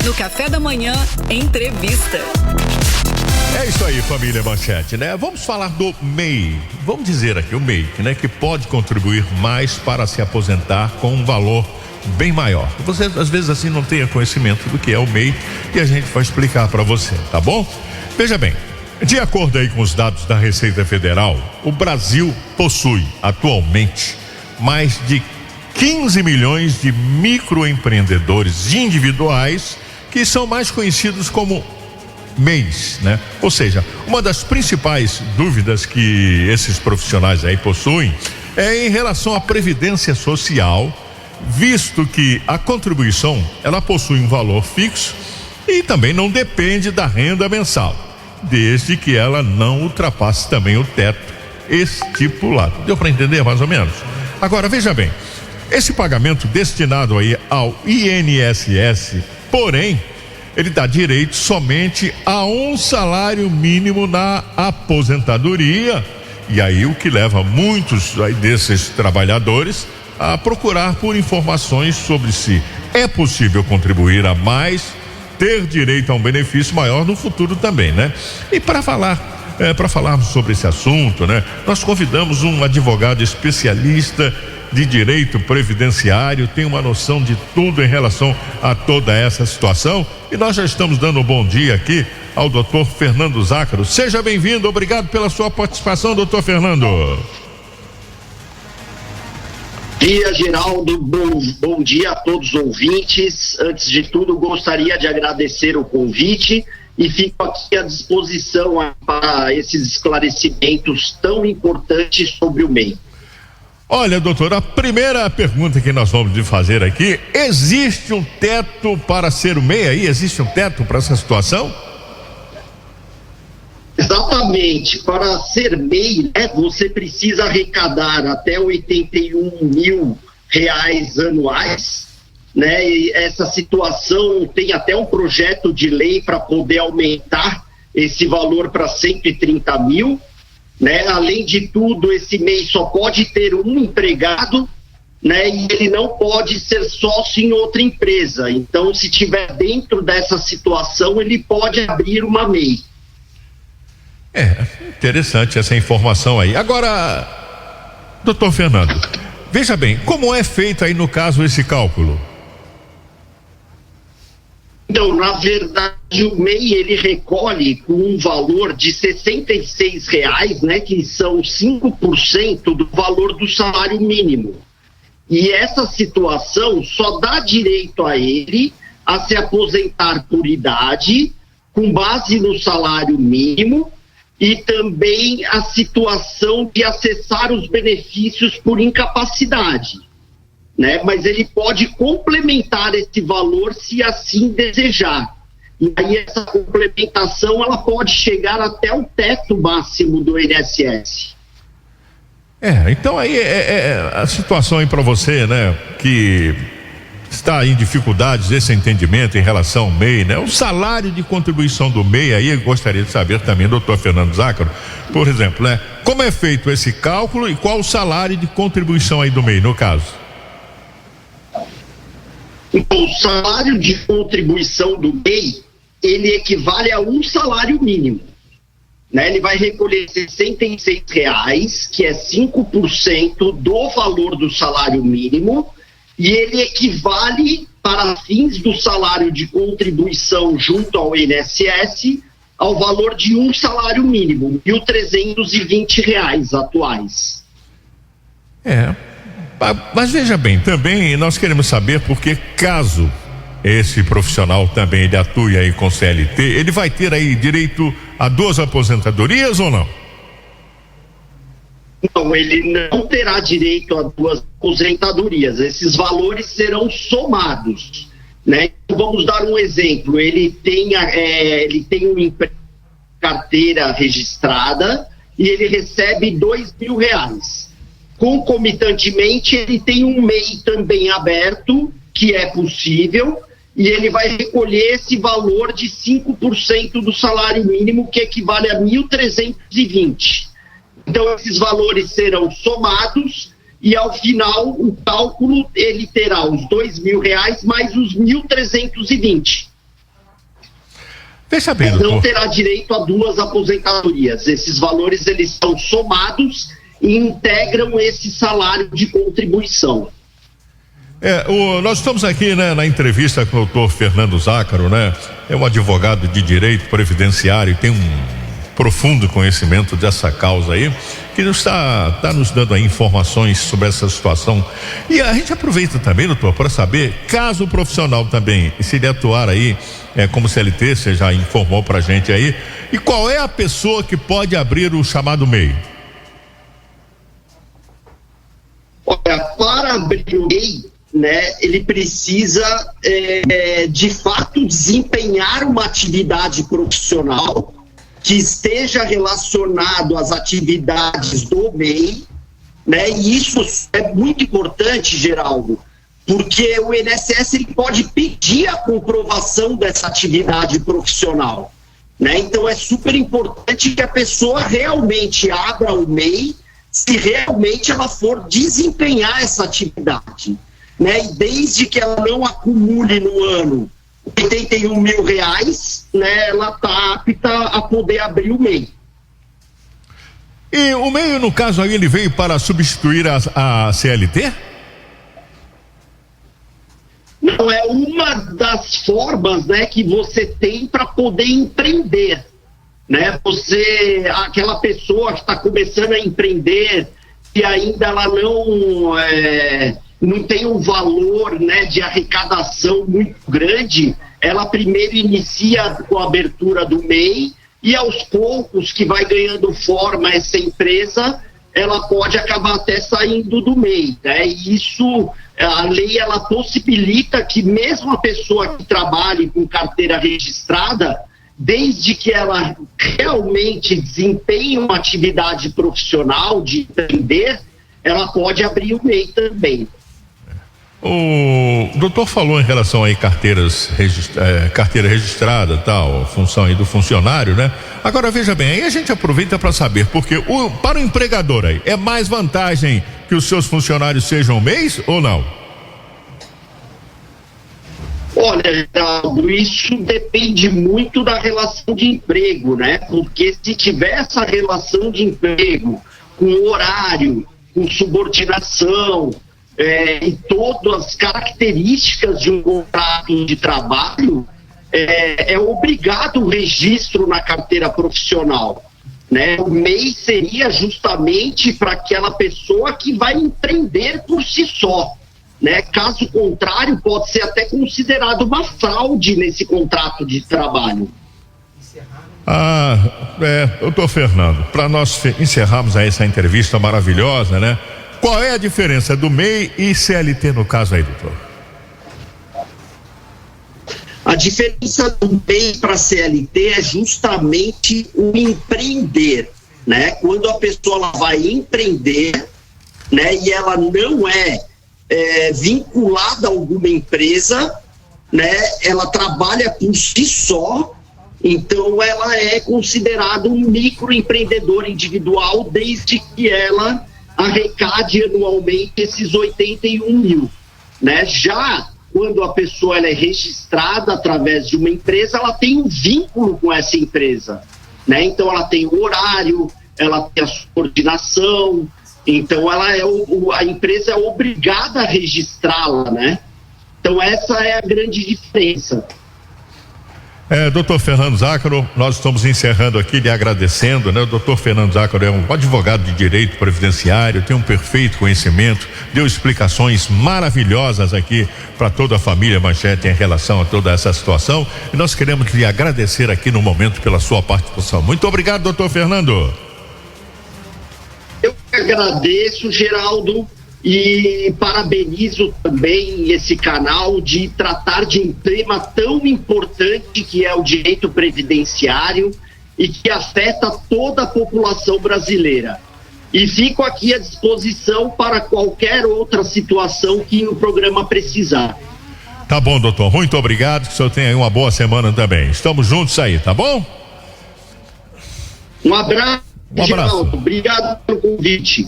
No Café da Manhã, entrevista. É isso aí, família Manchete, né? Vamos falar do MEI. Vamos dizer aqui o MEI, né? Que pode contribuir mais para se aposentar com um valor bem maior. Você, às vezes, assim, não tem conhecimento do que é o MEI e a gente vai explicar para você, tá bom? Veja bem, de acordo aí com os dados da Receita Federal, o Brasil possui, atualmente, mais de 15 milhões de microempreendedores individuais que são mais conhecidos como MEIs, né? Ou seja, uma das principais dúvidas que esses profissionais aí possuem é em relação à previdência social, visto que a contribuição, ela possui um valor fixo e também não depende da renda mensal, desde que ela não ultrapasse também o teto estipulado. Deu para entender mais ou menos? Agora, veja bem, esse pagamento destinado aí ao INSS, porém, ele dá direito somente a um salário mínimo na aposentadoria, e aí o que leva muitos aí desses trabalhadores a procurar por informações sobre se é possível contribuir a mais, ter direito a um benefício maior no futuro também, né? E para falarmos sobre esse assunto, né? Nós convidamos um advogado especialista de direito previdenciário, tem uma noção de tudo em relação a toda essa situação, e nós já estamos dando um bom dia aqui ao doutor Fernando Zácaro. Seja bem-vindo, obrigado pela sua participação, doutor Fernando. Dia, Geraldo, bom dia a todos os ouvintes. Antes de tudo, gostaria de agradecer o convite e fico aqui à disposição para esses esclarecimentos tão importantes sobre o MEI. Olha, doutor, a primeira pergunta que nós vamos lhe fazer aqui: existe um teto para ser o MEI aí? Existe um teto para essa situação? Exatamente. Para ser MEI, né, você precisa arrecadar até R$81 mil anuais, né? E essa situação tem até um projeto de lei para poder aumentar esse valor para 130 mil. Né? Além de tudo, esse MEI só pode ter um empregado, né? E ele não pode ser sócio em outra empresa. Então, se tiver dentro dessa situação, ele pode abrir uma MEI. É, interessante essa informação aí. Agora, doutor Fernando, veja bem, como é feito aí no caso esse cálculo? Então, na verdade, o MEI, ele recolhe com um valor de R$66, né, que são 5% do valor do salário mínimo. E essa situação só dá direito a ele a se aposentar por idade, com base no salário mínimo, e também a situação de acessar os benefícios por incapacidade. Né? Mas ele pode complementar esse valor se assim desejar. E aí essa complementação ela pode chegar até o teto máximo do INSS. Então aí a situação aí para você, né, que está em dificuldades desse entendimento em relação ao MEI, né? O salário de contribuição do MEI, aí eu gostaria de saber também, doutor Fernando Zácaro, por exemplo, né? Como é feito esse cálculo e qual o salário de contribuição aí do MEI, no caso? Então, o salário de contribuição do MEI, ele equivale a um salário mínimo. Né? Ele vai recolher R$66, que é 5% do valor do salário mínimo, e ele equivale, para fins do salário de contribuição junto ao INSS, ao valor de um salário mínimo, R$1.320 atuais. Mas veja bem, também nós queremos saber porque caso esse profissional também ele atue aí com CLT, ele vai ter aí direito a 2 aposentadorias ou não? Não, ele não terá direito a 2 aposentadorias. Esses valores serão somados, né? Vamos dar um exemplo. Ele tem um emprego, carteira registrada, e ele recebe R$2.000. Concomitantemente, ele tem um MEI também aberto, que é possível, e ele vai recolher esse valor de 5% do salário mínimo, que equivale a R$1.320. Então, esses valores serão somados e, ao final, o cálculo, ele terá os R$2.000 mais os R$1.320. Veja bem, não doutor. terá direito a 2 aposentadorias. Esses valores, eles são somados e integram esse salário de contribuição. Nós estamos aqui, né, na entrevista com o doutor Fernando Zácaro, né? É um advogado de direito previdenciário e tem um profundo conhecimento dessa causa aí, que nos está nos dando aí informações sobre essa situação. E a gente aproveita também, doutor, para saber, caso o profissional também, se ele atuar aí como CLT, você já informou pra gente aí, e qual é a pessoa que pode abrir o chamado MEI? Olha, para abrir o MEI, né, ele precisa de fato desempenhar uma atividade profissional que esteja relacionado às atividades do MEI, né? E isso é muito importante, Geraldo, porque o INSS ele pode pedir a comprovação dessa atividade profissional, né? Então é super importante que a pessoa realmente abra o MEI se realmente ela for desempenhar essa atividade, né? E desde que ela não acumule no ano R$81 mil, né, ela está apta a poder abrir o MEI. E o MEI, no caso aí, ele veio para substituir a CLT? Não, é uma das formas, né, que você tem para poder empreender, né? Aquela pessoa que está começando a empreender e ainda ela não tem um valor, né, de arrecadação muito grande, ela primeiro inicia com a abertura do MEI e aos poucos que vai ganhando forma essa empresa, ela pode acabar até saindo do MEI, né? E isso, a lei ela possibilita que mesmo a pessoa que trabalhe com carteira registrada, desde que ela realmente desempenhe uma atividade profissional de empreender, ela pode abrir o MEI também. O doutor falou em relação aí carteira registrada, tal, função aí do funcionário, né? Agora veja bem, aí a gente aproveita para saber, porque para o empregador aí, é mais vantagem que os seus funcionários sejam MEIs ou não? Olha, Geraldo, isso depende muito da relação de emprego, né? Porque se tiver essa relação de emprego com horário, com subordinação, e todas as características de um contrato de trabalho, é obrigado o registro na carteira profissional, né? O MEI seria justamente para aquela pessoa que vai empreender por si só, né? Caso contrário, pode ser até considerado uma fraude nesse contrato de trabalho. Doutor Fernando, para nós encerrarmos aí essa entrevista maravilhosa, né? Qual é a diferença do MEI e CLT no caso aí, doutor? A diferença do MEI para CLT é justamente o empreender, né? Quando a pessoa ela vai empreender, né? E ela não é vinculada a alguma empresa, né? Ela trabalha por si só, então ela é considerada um microempreendedor individual desde que ela arrecade anualmente esses 81 mil, né? Já quando a pessoa ela é registrada através de uma empresa, ela tem um vínculo com essa empresa, né? Então ela tem o horário, ela tem a subordinação, então a empresa é obrigada a registrá-la, né? Então essa é a grande diferença. Doutor Fernando Zácaro, nós estamos encerrando aqui lhe agradecendo, né? O doutor Fernando Zácaro é um advogado de direito previdenciário, tem um perfeito conhecimento, deu explicações maravilhosas aqui para toda a família Manchete em relação a toda essa situação, e nós queremos lhe agradecer aqui no momento pela sua participação. Muito obrigado, doutor Fernando. Eu agradeço, Geraldo, e parabenizo também esse canal de tratar de um tema tão importante que é o direito previdenciário e que afeta toda a população brasileira. E fico aqui à disposição para qualquer outra situação que o programa precisar. Tá bom, doutor, muito obrigado, que o senhor tenha aí uma boa semana também. Estamos juntos aí, tá bom? Um abraço. Geraldo, obrigado pelo convite.